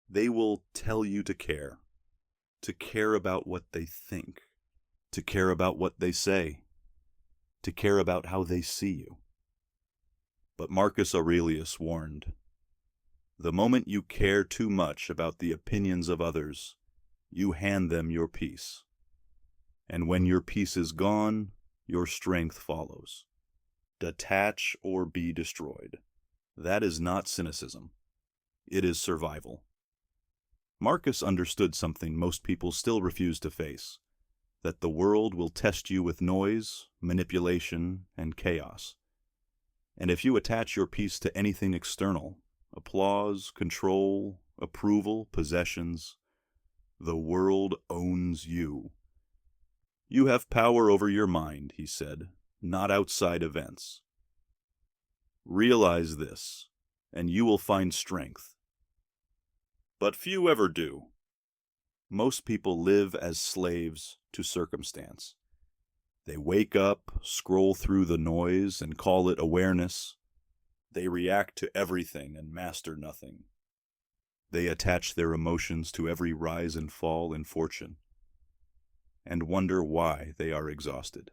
They will tell you to care about what they think, to care about what they say, to care about how they see you. But Marcus Aurelius warned, the moment you care too much about the opinions of others, you hand them your peace. And when your peace is gone, your strength follows. Detach or be destroyed. That is not cynicism. It is survival. Marcus understood something most people still refuse to face, that the world will test you with noise, manipulation, and chaos. And if you attach your peace to anything external, applause, control, approval, possessions, the world owns you. You have power over your mind, he said, not outside events. Realize this, and you will find strength. But few ever do. Most people live as slaves to circumstance. They wake up, scroll through the noise, and call it awareness. They react to everything and master nothing. They attach their emotions to every rise and fall in fortune, and wonder why they are exhausted.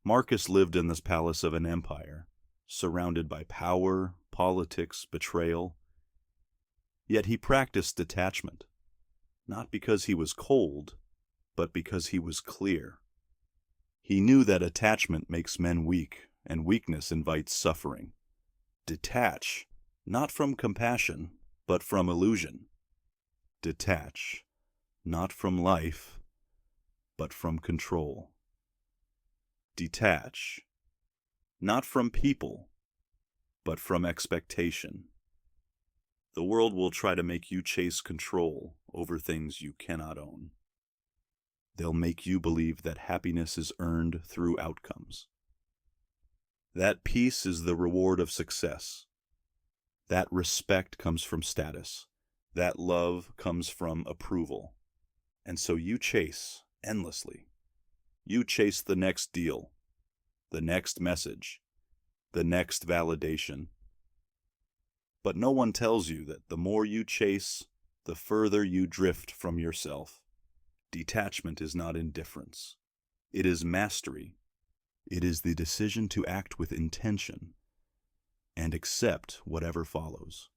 Marcus lived in this palace of an empire, surrounded by power, politics, betrayal. Yet he practiced detachment, not because he was cold, but because he was clear. He knew that attachment makes men weak, and weakness invites suffering. Detach, not from compassion, but from illusion. Detach, not from life, but from control. Detach, not from people, but from expectation. The world will try to make you chase control over things you cannot own. They'll make you believe that happiness is earned through outcomes. That peace is the reward of success. That respect comes from status. That love comes from approval. And so you chase endlessly. You chase the next deal, the next message, the next validation. But no one tells you that the more you chase, the further you drift from yourself. Detachment is not indifference. It is mastery. It is the decision to act with intention and accept whatever follows.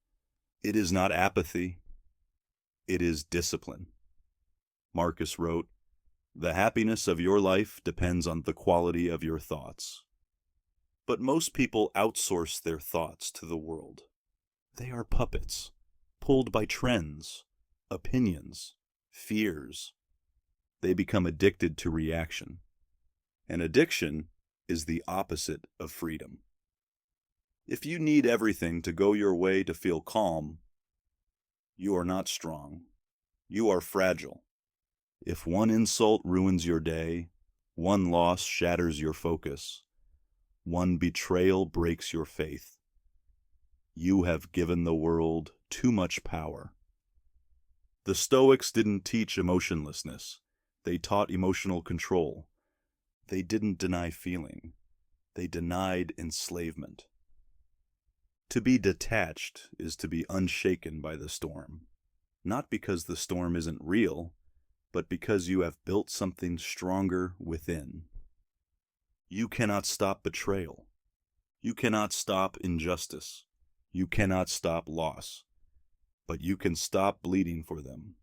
It is not apathy. It is discipline. Marcus wrote, "The happiness of your life depends on the quality of your thoughts." But most people outsource their thoughts to the world. They are puppets, pulled by trends, opinions, fears. They become addicted to reaction. And addiction is the opposite of freedom. If you need everything to go your way to feel calm, you are not strong. You are fragile. If one insult ruins your day, one loss shatters your focus, one betrayal breaks your faith, you have given the world too much power. The Stoics didn't teach emotionlessness. They taught emotional control. They didn't deny feeling. They denied enslavement. To be detached is to be unshaken by the storm, not because the storm isn't real, but because you have built something stronger within. You cannot stop betrayal. You cannot stop injustice. You cannot stop loss, but you can stop bleeding for them.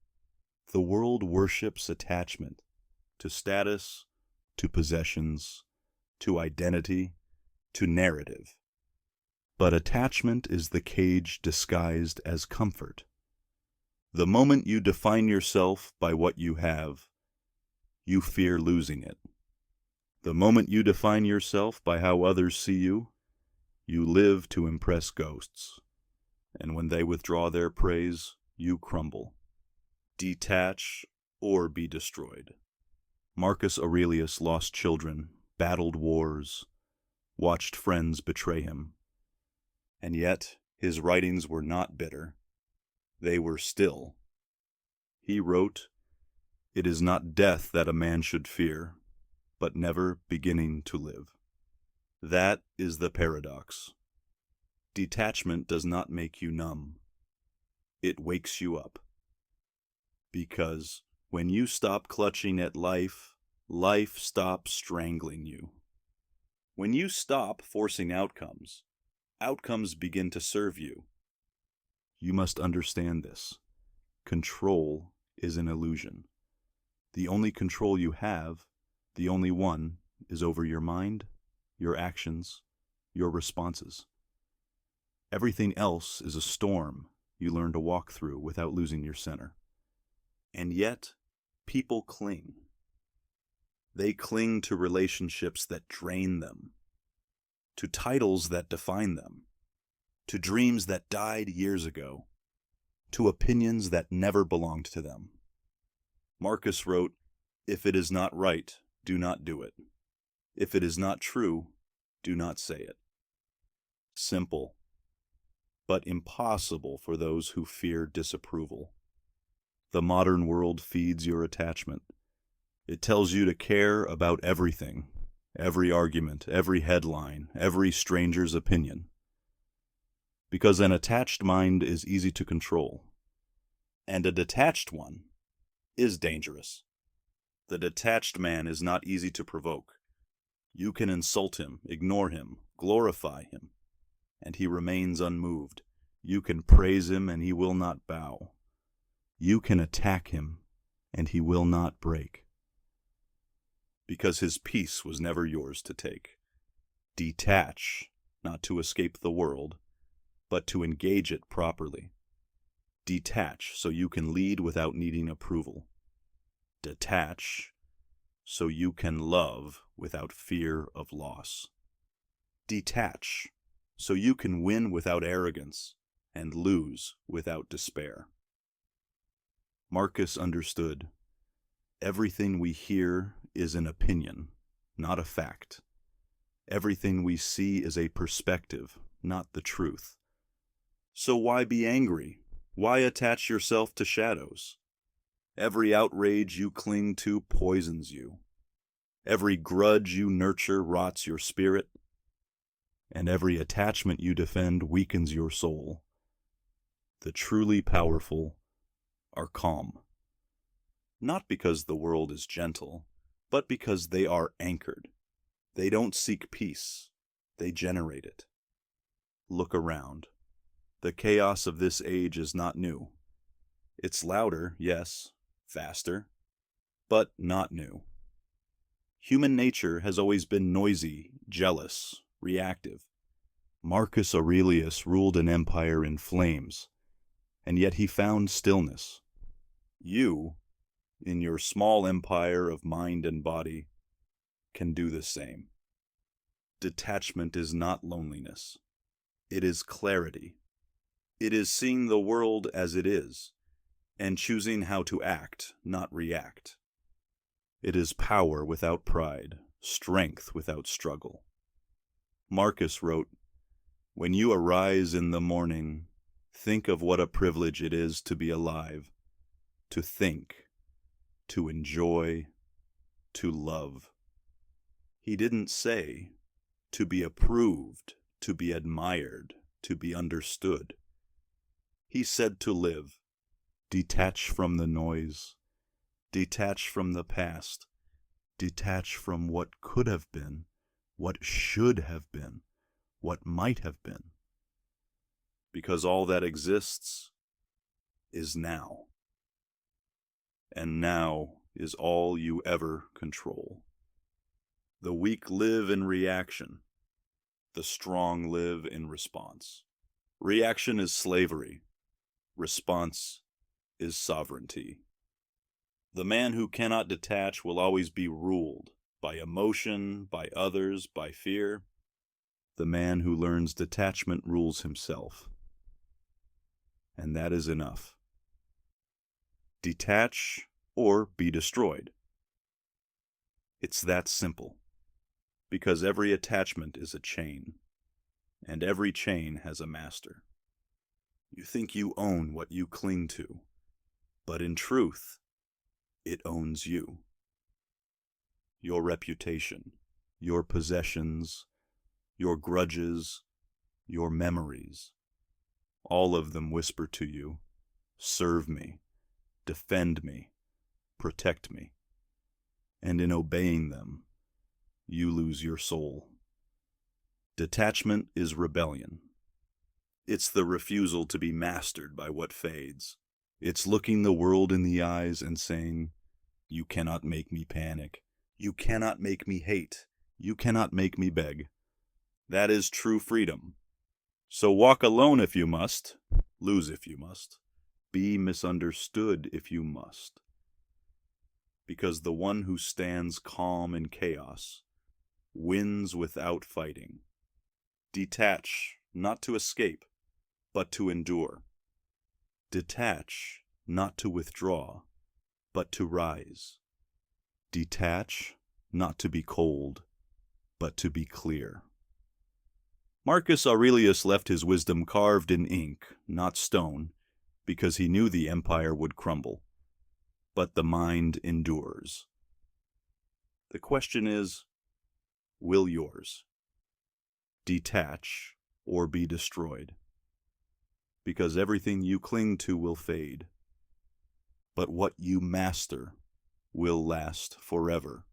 The world worships attachment to status, to possessions, to identity, to narrative. But attachment is the cage disguised as comfort. The moment you define yourself by what you have, you fear losing it. The moment you define yourself by how others see you, you live to impress ghosts. And when they withdraw their praise, you crumble. Detach or be destroyed. Marcus Aurelius lost children, battled wars, watched friends betray him. And yet, his writings were not bitter. They were still. He wrote, "It is not death that a man should fear, but never beginning to live." That is the paradox. Detachment does not make you numb. it wakes you up. Because when you stop clutching at life, life stops strangling you. When you stop forcing outcomes, outcomes begin to serve you. You must understand this. Control is an illusion. The only control you have, the only one, is over your mind, your actions, your responses. Everything else is a storm you learn to walk through without losing your center. And yet, people cling. They cling to relationships that drain them, to titles that define them, to dreams that died years ago, to opinions that never belonged to them. Marcus wrote, "If it is not right, do not do it. If it is not true, do not say it." Simple, but impossible for those who fear disapproval. The modern world feeds your attachment. It tells you to care about everything, every argument, every headline, every stranger's opinion. Because an attached mind is easy to control, and a detached one is dangerous. The detached man is not easy to provoke. You can insult him, ignore him, glorify him, and he remains unmoved. You can praise him, and he will not bow. You can attack him, and he will not break. Because his peace was never yours to take. Detach, not to escape the world, but to engage it properly. Detach so you can lead without needing approval. Detach so you can love without fear of loss. Detach so you can win without arrogance and lose without despair. Marcus understood. Everything we hear is an opinion, not a fact. Everything we see is a perspective, not the truth. So why be angry? Why attach yourself to shadows? Every outrage you cling to poisons you. Every grudge you nurture rots your spirit. And every attachment you defend weakens your soul. The truly powerful are calm. Not because the world is gentle, but because they are anchored. They don't seek peace, they generate it. Look around. The chaos of this age is not new. It's louder, yes, faster, but not new. Human nature has always been noisy, jealous, reactive. Marcus Aurelius ruled an empire in flames, and yet he found stillness. You, in your small empire of mind and body, can do the same. Detachment is not loneliness. It is clarity. It is seeing the world as it is, and choosing how to act, not react. It is power without pride, strength without struggle. Marcus wrote, "When you arise in the morning, think of what a privilege it is to be alive, to think, to enjoy, to love." He didn't say to be approved, to be admired, to be understood. He said to live. Detach from the noise. Detach from the past. Detach from what could have been, what should have been, what might have been. Because all that exists is now. And now is all you ever control. The weak live in reaction. The strong live in response. Reaction is slavery. Response is sovereignty. The man who cannot detach will always be ruled by emotion, by others, by fear. The man who learns detachment rules himself. And that is enough. Detach or be destroyed. It's that simple. Because every attachment is a chain, and every chain has a master. You think you own what you cling to, but in truth, it owns you. Your reputation, your possessions, your grudges, your memories, all of them whisper to you, serve me, defend me, protect me. And in obeying them, you lose your soul. Detachment is rebellion. It's the refusal to be mastered by what fades. It's looking the world in the eyes and saying, "You cannot make me panic. You cannot make me hate. You cannot make me beg." That is true freedom. So walk alone if you must, lose if you must, be misunderstood if you must. Because the one who stands calm in chaos wins without fighting. Detach, not to escape, but to endure. Detach, not to withdraw, but to rise. Detach, not to be cold, but to be clear. Marcus Aurelius left his wisdom carved in ink, not stone, because he knew the empire would crumble. But the mind endures. The question is, will yours? Detach or be destroyed? Because everything you cling to will fade, but what you master will last forever.